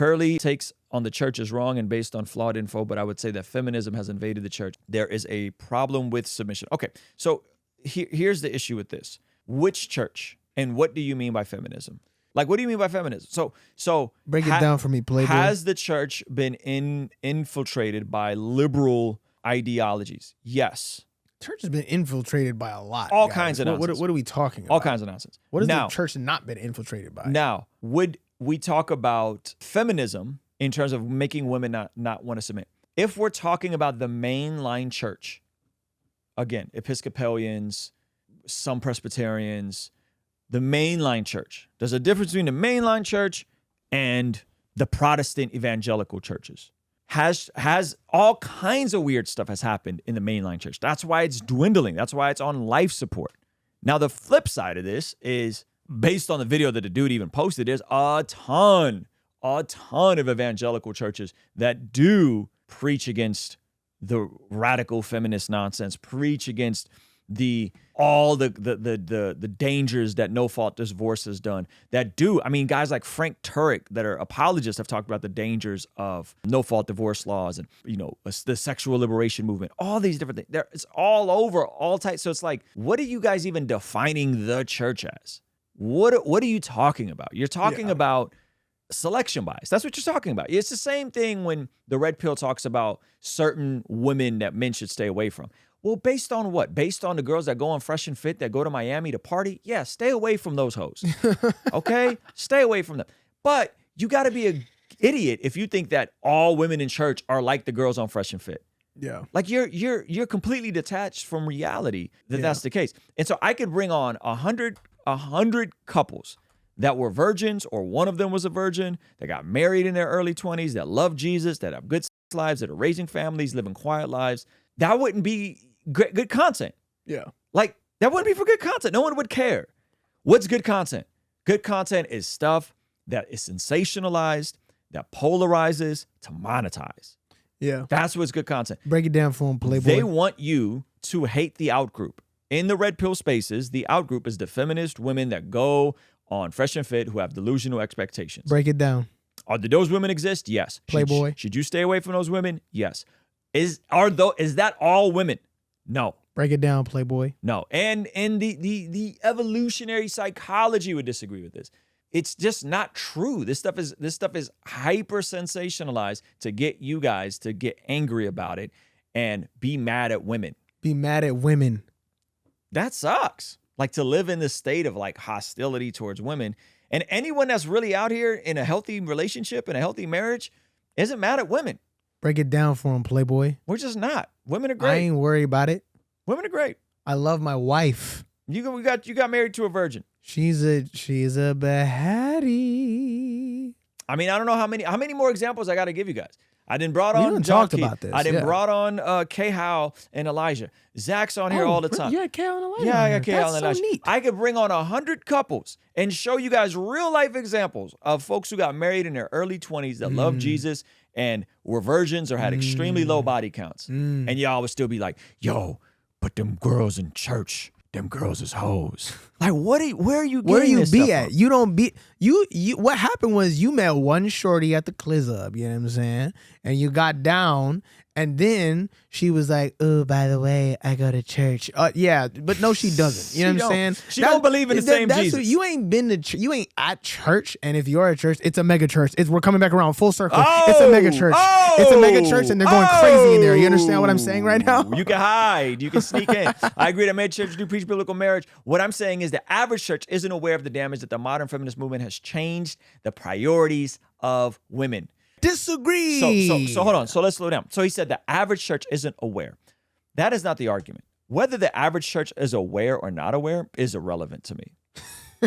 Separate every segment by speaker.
Speaker 1: Pearlie takes on the church is wrong and based on flawed info, but I would say that feminism has invaded the church. There is a problem with submission. Okay, so here's the issue with this. Which church and what do you mean by feminism? Like, what do you mean by feminism? So
Speaker 2: break it down for me, Playboy.
Speaker 1: Has the church been infiltrated by liberal ideologies? Yes.
Speaker 2: Church has been infiltrated by a lot.
Speaker 1: All kinds of nonsense.
Speaker 2: What are we talking about?
Speaker 1: All kinds of nonsense.
Speaker 2: What has the church not been infiltrated by?
Speaker 1: Now, would we talk about feminism in terms of making women not want to submit? If we're talking about the mainline church, again, Episcopalians, some Presbyterians, the mainline church, there's a difference between the mainline church and the Protestant evangelical churches. Has all kinds of weird stuff has happened in the mainline church. That's why it's dwindling. That's why it's on life support. Now, the flip side of this is, based on the video that the dude even posted, there's a ton of evangelical churches that do preach against the radical feminist nonsense, preach against all the dangers that no-fault divorce has done, that do. I mean, guys like Frank Turek that are apologists have talked about the dangers of no-fault divorce laws and, the sexual liberation movement, all these different things. It's all over, all types. So it's like, what are you guys even defining the church as? What are you talking about? You're talking about selection bias. That's what you're talking about. It's the same thing when the red pill talks about certain women that men should stay away from. Well, based on what? Based on the girls that go on Fresh and Fit that go to Miami to party? Yeah, stay away from those hoes. Okay? Stay away from them. But you got to be an idiot if you think that all women in church are like the girls on Fresh and Fit.
Speaker 2: Yeah.
Speaker 1: Like you're completely detached from reality that's the case. And so I could bring on 100 couples that were virgins, or one of them was a virgin, that got married in their early 20s, that love Jesus, that have good lives, that are raising families, living quiet lives. That wouldn't be good content.
Speaker 2: Yeah.
Speaker 1: Like, that wouldn't be for good content. No one would care. What's good content? Good content is stuff that is sensationalized, that polarizes to monetize.
Speaker 2: Yeah.
Speaker 1: That's what's good content.
Speaker 2: Break it down for them, Playboy.
Speaker 1: They want you to hate the outgroup. In the red pill spaces, the outgroup is the feminist women that go on Fresh and Fit who have delusional expectations.
Speaker 2: Break it down.
Speaker 1: Do those women exist? Yes.
Speaker 2: Playboy.
Speaker 1: Should you stay away from those women? Yes. Is that all women? No.
Speaker 2: Break it down, Playboy.
Speaker 1: No. And the evolutionary psychology would disagree with this. It's just not true. This stuff is hyper sensationalized to get you guys to get angry about it and be mad at women.
Speaker 2: Be mad at women.
Speaker 1: That sucks. Like, to live in this state of like hostility towards women. And anyone that's really out here in a healthy relationship and a healthy marriage isn't mad at women.
Speaker 2: Break it down for him, Playboy.
Speaker 1: We're just not. Women are great.
Speaker 2: I ain't worried about it.
Speaker 1: Women are great.
Speaker 2: I love my wife.
Speaker 1: You got married to a virgin.
Speaker 2: She's a baddie.
Speaker 1: I mean, I don't know how many more examples I got to give you guys. I didn't brought on
Speaker 2: We
Speaker 1: John
Speaker 2: talked about this.
Speaker 1: I didn't brought on K Howell and Elijah. Zach's on here all the time.
Speaker 2: Yeah, K Howell and Elijah.
Speaker 1: Yeah, I got K Howell and Elijah.
Speaker 2: Neat.
Speaker 1: I could bring on 100 couples and show you guys real life examples of folks who got married in their early 20s that love Jesus and were virgins or had extremely low body counts. And y'all would still be like, yo, but them girls in church, them girls is hoes. Like, where are you getting
Speaker 2: Where you
Speaker 1: this
Speaker 2: be
Speaker 1: stuff
Speaker 2: at?
Speaker 1: from?
Speaker 2: You don't be you what happened was you met one shorty at the Clizub, you know what I'm saying? And you got down, and then she was like, oh, by the way, I go to church. Yeah, but no, she doesn't. You know what I'm saying?
Speaker 1: She don't believe in the same Jesus.
Speaker 2: You ain't been to you ain't at church, and if you're at church, it's a mega church. We're coming back around full circle. It's a mega church. It's a mega church, and they're going crazy in there. You understand what I'm saying right now?
Speaker 1: You can hide. You can sneak in. I agree that mega churches do preach biblical marriage. What I'm saying is the average church isn't aware of the damage that the modern feminist movement has changed the priorities of women.
Speaker 2: Disagree.
Speaker 1: So hold on. So let's slow down. So he said the average church isn't aware. That is not the argument. Whether the average church is aware or not aware is irrelevant to me.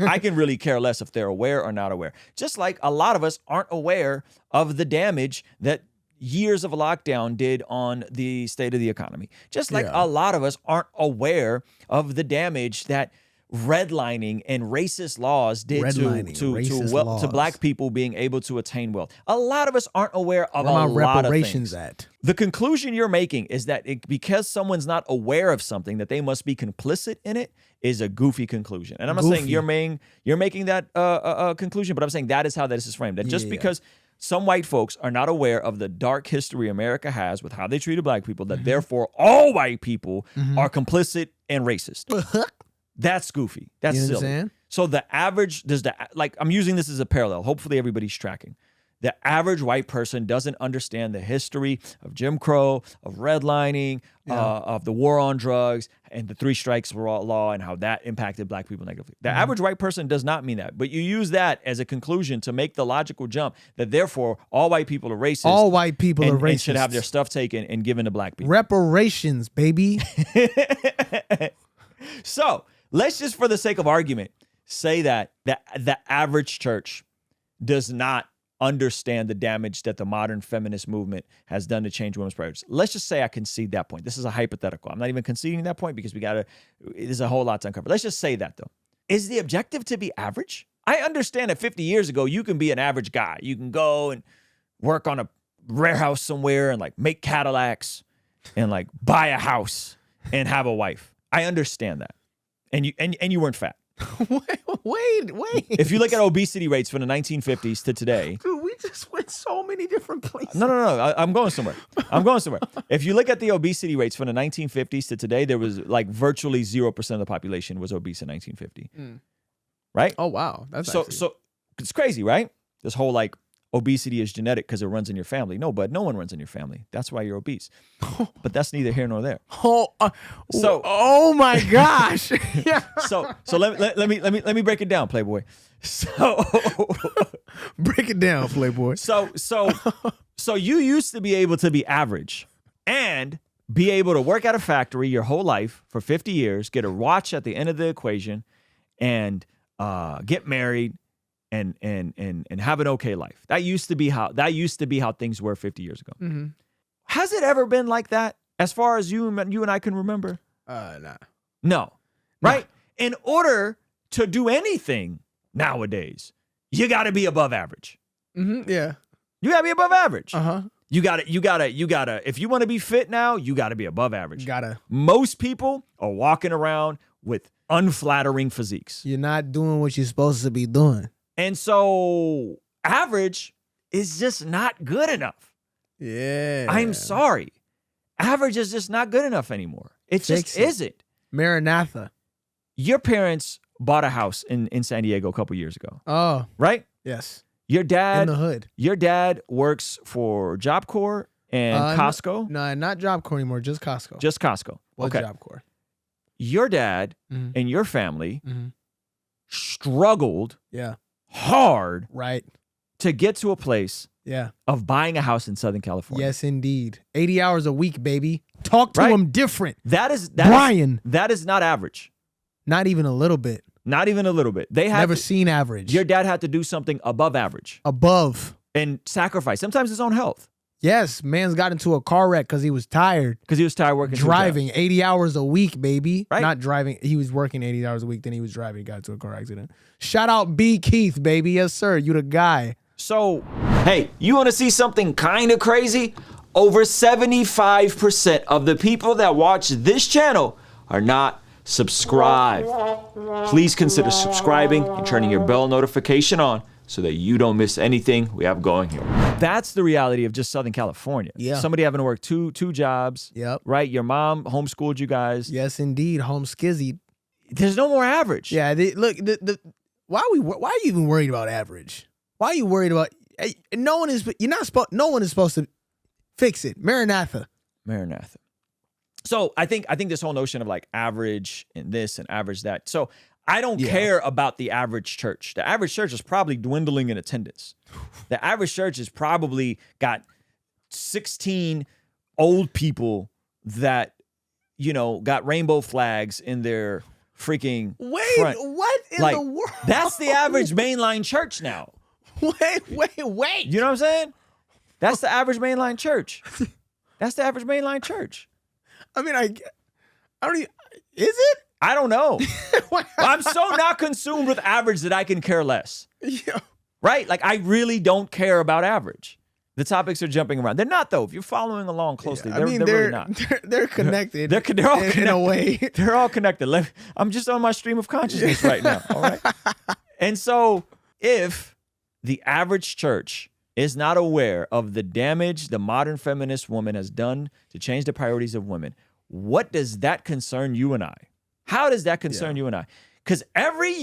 Speaker 1: I can really care less if they're aware or not aware. Just like a lot of us aren't aware of the damage that years of lockdown did on the state of the economy. Just like a lot of us aren't aware of the damage that redlining and racist laws did to black people being able to attain wealth. A lot of us aren't aware of a lot of things. The conclusion you're making is that because someone's not aware of something that they must be complicit in it is a goofy conclusion. And I'm not saying you're making that conclusion, but I'm saying that is how this is framed. That just because some white folks are not aware of the dark history America has with how they treated black people, that therefore all white people are complicit and racist. That's goofy. That's
Speaker 2: You know what I'm
Speaker 1: silly.
Speaker 2: saying?
Speaker 1: So the average, I'm using this as a parallel. Hopefully everybody's tracking. The average white person doesn't understand the history of Jim Crow, of redlining, of the war on drugs, and the 3 strikes law, and how that impacted black people negatively. The average white person does not mean that, but you use that as a conclusion to make the logical jump that therefore all white people are racist.
Speaker 2: All white people are racist.
Speaker 1: And should have their stuff taken and given to black people.
Speaker 2: Reparations, baby.
Speaker 1: So let's just, for the sake of argument, say that the average church does not understand the damage that the modern feminist movement has done to change women's priorities. Let's just say I concede that point. This is a hypothetical. I'm not even conceding that point because there's a whole lot to uncover. Let's just say that though. Is the objective to be average? I understand that 50 years ago, you can be an average guy. You can go and work on a warehouse somewhere and like make Cadillacs and like buy a house and have a wife. I understand that. And you weren't fat.
Speaker 2: Wait.
Speaker 1: If you look at obesity rates from the 1950s to today.
Speaker 2: Dude, we just went so many different places.
Speaker 1: No. I'm going somewhere. If you look at the obesity rates from the 1950s to today, there was like virtually 0% of the population was obese in 1950. Right?
Speaker 2: Oh, wow. That's
Speaker 1: so it's crazy, right? This whole like obesity is genetic because it runs in your family. No, bud, no one runs in your family. That's why you're obese. But that's neither here nor there.
Speaker 2: Oh my gosh. Yeah.
Speaker 1: So let me break it down, Playboy. So
Speaker 2: break it down, Playboy.
Speaker 1: So you used to be able to be average and be able to work at a factory your whole life for 50 years, get a watch at the end of the equation, and get married and have an okay life. That used to be how things were 50 years ago.
Speaker 2: Mm-hmm.
Speaker 1: Has it ever been like that as far as you and I can remember?
Speaker 2: Nah.
Speaker 1: No. Right? In order to do anything nowadays, you got to be above average.
Speaker 2: Mm-hmm. Yeah.
Speaker 1: You got to be above average.
Speaker 2: Uh-huh.
Speaker 1: You got to, if you want to be fit now, you got to be above average.
Speaker 2: Gotta.
Speaker 1: Most people are walking around with unflattering physiques.
Speaker 2: You're not doing what you're supposed to be doing.
Speaker 1: And so average is just not good enough.
Speaker 2: Yeah.
Speaker 1: I'm sorry. Average is just not good enough anymore. It just isn't.
Speaker 2: Maranatha.
Speaker 1: Your parents bought a house in San Diego a couple years ago.
Speaker 2: Oh.
Speaker 1: Right?
Speaker 2: Yes.
Speaker 1: Your dad.
Speaker 2: In the hood. Your
Speaker 1: dad works for Job Corps and Costco.
Speaker 2: No, not Job Corps anymore. Just Costco.
Speaker 1: Just Costco.
Speaker 2: What
Speaker 1: okay.
Speaker 2: Job Corps?
Speaker 1: Your dad and your family struggled
Speaker 2: Yeah.
Speaker 1: hard
Speaker 2: Right.
Speaker 1: to get to a place
Speaker 2: Yeah.
Speaker 1: of buying a house in Southern California.
Speaker 2: Yes, indeed. 80 hours a week, baby. Talk to
Speaker 1: Right?
Speaker 2: him different.
Speaker 1: Brian. That is not average.
Speaker 2: Not even a little bit.
Speaker 1: Not even a little bit. They have
Speaker 2: never seen average.
Speaker 1: Your dad had to do something above average.
Speaker 2: Above.
Speaker 1: And sacrifice. Sometimes his own health.
Speaker 2: Yes, man's got into a car wreck because he was tired.
Speaker 1: Because he was tired working.
Speaker 2: Driving 80 hours a week, baby.
Speaker 1: Right?
Speaker 2: Not driving. He was working 80 hours a week. Then he was driving. Got into a car accident. Shout out B. Keith, baby. Yes, sir. You the guy.
Speaker 1: So, hey, you want to see something kind of crazy? Over 75% of the people that watch this channel are not subscribed. Please consider subscribing and turning your bell notification on so that you don't miss anything we have going here. That's the reality of just Southern California.
Speaker 2: Yeah.
Speaker 1: Somebody having to work two jobs.
Speaker 2: Yep.
Speaker 1: Right? Your mom homeschooled you guys.
Speaker 2: Yes, indeed. Home skizzy.
Speaker 1: There's no more average.
Speaker 2: Yeah. Why are you even worried about average? Why are you worried about? No one is supposed to fix it. Maranatha.
Speaker 1: So I think this whole notion of like average and this and average that. So I don't care about the average church. The average church is probably dwindling in attendance. The average church has probably got 16 old people that, got rainbow flags in their freaking front.
Speaker 2: What in the world?
Speaker 1: That's the average mainline church now.
Speaker 2: Wait.
Speaker 1: You know what I'm saying? That's the average mainline church. That's the average mainline church.
Speaker 2: I mean, I don't even, is it?
Speaker 1: I don't know. I'm so not consumed with average that I can care less.
Speaker 2: Yeah.
Speaker 1: Right? Like, I really don't care about average. The topics are jumping around. They're not, though. If you're following along closely, they're really not.
Speaker 2: They're connected.
Speaker 1: They're all connected.
Speaker 2: In a way.
Speaker 1: They're all connected. I'm just on my stream of consciousness right now. All right. And so if the average church is not aware of the damage the modern feminist woman has done to change the priorities of women, what does that concern you and I? How does that concern you and I? Because every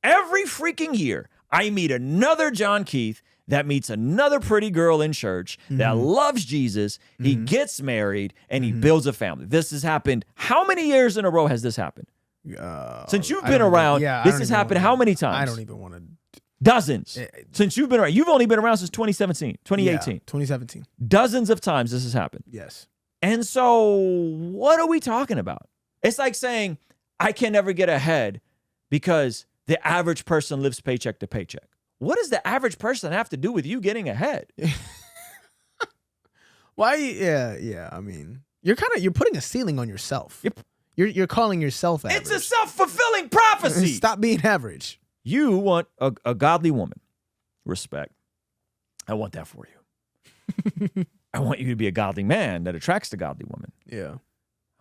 Speaker 1: freaking year, I meet another John Keith that meets another pretty girl in church that loves Jesus. He gets married and he builds a family. This has happened. How many years in a row has this happened? Since you've been around, this has happened how many times?
Speaker 2: I don't even want to.
Speaker 1: Dozens. Since you've been around. You've only been around since 2018.
Speaker 2: Yeah, 2017.
Speaker 1: Dozens of times this has happened.
Speaker 2: Yes.
Speaker 1: And so what are we talking about? It's like saying, I can never get ahead because the average person lives paycheck to paycheck. What does the average person have to do with you getting ahead?
Speaker 2: Why? Yeah. I mean, you're putting a ceiling on yourself. You're calling yourself average.
Speaker 1: It's a self-fulfilling prophecy.
Speaker 2: Stop being average.
Speaker 1: You want a godly woman. Respect. I want that for you. I want you to be a godly man that attracts the godly woman.
Speaker 2: Yeah.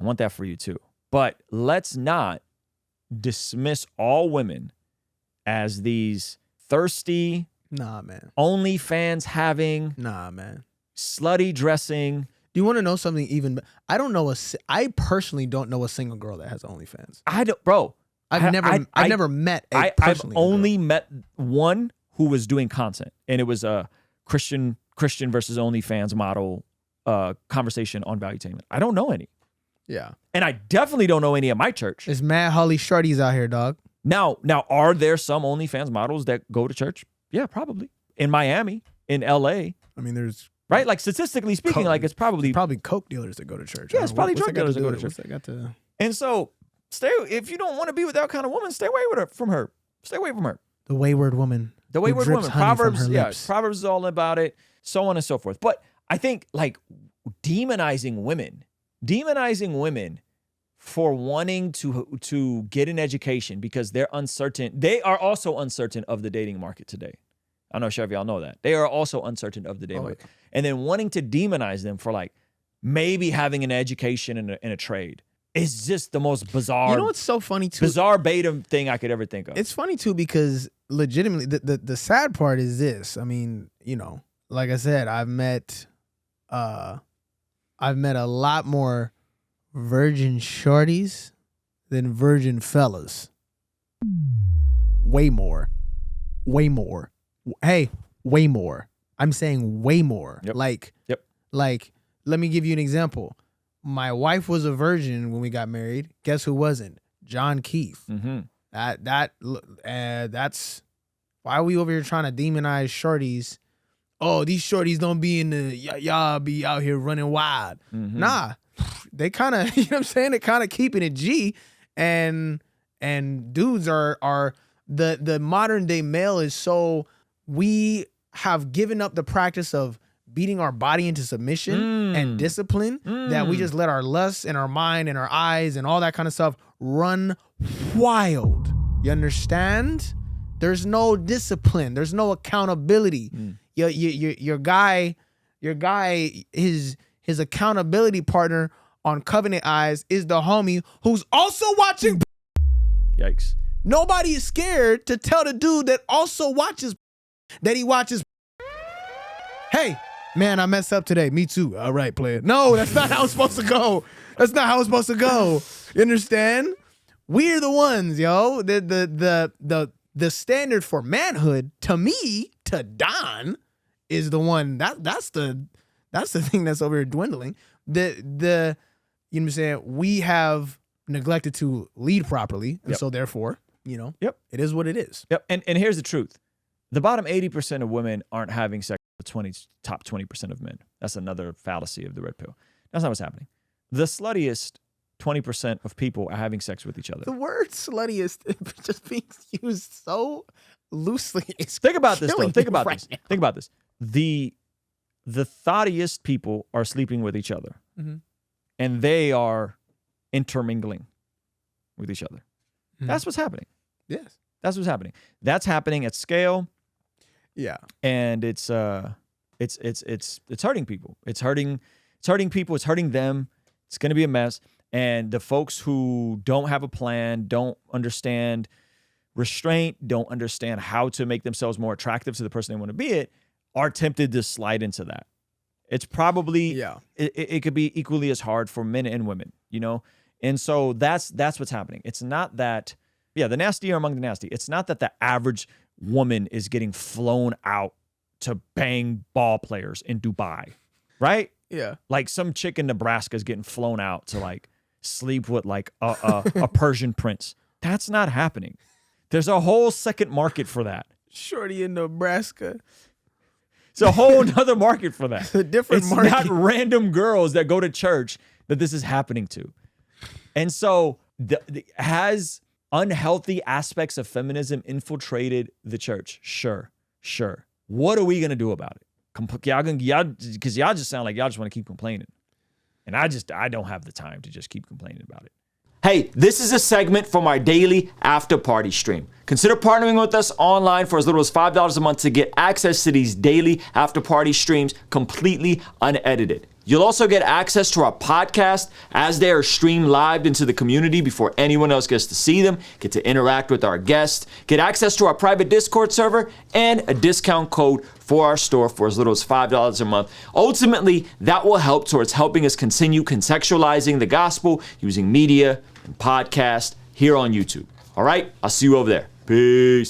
Speaker 1: I want that for you too. But let's not dismiss all women as these thirsty, OnlyFans having, slutty dressing.
Speaker 2: Do you want to know something even? I personally don't know a single girl that has OnlyFans.
Speaker 1: I don't, bro.
Speaker 2: I've never met a
Speaker 1: I've only met one who was doing content, and it was a Christian versus OnlyFans model conversation on Valuetainment. I don't know any.
Speaker 2: Yeah.
Speaker 1: And I definitely don't know any at my church.
Speaker 2: It's mad Holly Shardies out here, dog.
Speaker 1: Now, are there some OnlyFans models that go to church? Yeah, probably. In Miami, in LA.
Speaker 2: I mean, there's...
Speaker 1: Right? Like, statistically speaking, like, it's probably
Speaker 2: coke dealers that go to church.
Speaker 1: Yeah, it's probably drug dealers that go to church.
Speaker 2: What's that got to...
Speaker 1: And so, if you don't want to be with that kind of woman, stay away from her. Stay away from her.
Speaker 2: The wayward woman.
Speaker 1: The wayward woman. Proverbs, Proverbs is all about it, so on and so forth. But I think, like, demonizing women for wanting to get an education because they're uncertain. They are also uncertain of the dating market today. I'm not sure if y'all know that. They are also uncertain of the dating market. And then wanting to demonize them for, like, maybe having an education and a trade is just the most bizarre.
Speaker 2: You know what's so funny too?
Speaker 1: Bizarre beta thing I could ever think of.
Speaker 2: It's funny too because legitimately the sad part is this. I mean, you know, like I said, I've met a lot more virgin shorties than virgin fellas. Way more. Hey, way more. I'm saying way more.
Speaker 1: Yep.
Speaker 2: Like, let me give you an example. My wife was a virgin when we got married. Guess who wasn't? John Keith.
Speaker 1: Mm-hmm.
Speaker 2: That's why are we over here trying to demonize shorties? Oh, these shorties don't be in the y'all be out here running wild.
Speaker 1: Mm-hmm.
Speaker 2: Nah, they kind of, you know what I'm saying? They're kind of keeping it G, and dudes are the modern day male is so, we have given up the practice of beating our body into submission and discipline that we just let our lusts and our mind and our eyes and all that kind of stuff run wild. You understand? There's no discipline. There's no accountability. Your guy, his accountability partner on Covenant Eyes is the homie who's also watching.
Speaker 1: Yikes.
Speaker 2: Nobody is scared to tell the dude that also watches that he watches. Hey, man, I messed up today. Me too. All right, player. No, that's not how it's supposed to go. That's not how it's supposed to go. You understand? We're the ones, yo. The standard for manhood, to me, to Don, is the one that's the thing that's over here dwindling. You know what I'm saying? We have neglected to lead properly, and so therefore, you know, it is what it is.
Speaker 1: Yep. And here's the truth: the bottom 80% of women aren't having sex with the top 20% of men. That's another fallacy of the red pill. That's not what's happening. The sluttiest 20% of people are having sex with each other.
Speaker 2: The word sluttiest just being used so loosely.
Speaker 1: Think about this, though. Think about this. Think about this. The thottiest people are sleeping with each other, and they are intermingling with each other. That's what's happening.
Speaker 2: Yes,
Speaker 1: that's what's happening. That's happening at scale.
Speaker 2: Yeah,
Speaker 1: and it's hurting people. It's hurting people. It's hurting them. It's going to be a mess. And the folks who don't have a plan, don't understand restraint, don't understand how to make themselves more attractive to the person they want to be it, are tempted to slide into that. It's probably, it could be equally as hard for men and women, you know? And so that's what's happening. It's not that, the nasty are among the nasty. It's not that the average woman is getting flown out to bang ball players in Dubai, right?
Speaker 2: Yeah.
Speaker 1: Like some chick in Nebraska is getting flown out to like sleep with like a Persian prince. That's not happening. There's a whole second market for that.
Speaker 2: Shorty in Nebraska.
Speaker 1: It's a whole nother market for that.
Speaker 2: It's a different market.
Speaker 1: It's not random girls that go to church that this is happening to. And so has unhealthy aspects of feminism infiltrated the church? Sure. What are we going to do about it? Because y'all just sound like y'all just want to keep complaining. And I don't have the time to just keep complaining about it.
Speaker 3: Hey, this is a segment from our daily after party stream. Consider partnering with us online for as little as $5 a month to get access to these daily after party streams completely unedited. You'll also get access to our podcast as they are streamed live into the community before anyone else gets to see them, get to interact with our guests, get access to our private Discord server, and a discount code for our store for as little as $5 a month. Ultimately, that will help towards helping us continue contextualizing the gospel using media and podcast here on YouTube. All right, I'll see you over there. Peace.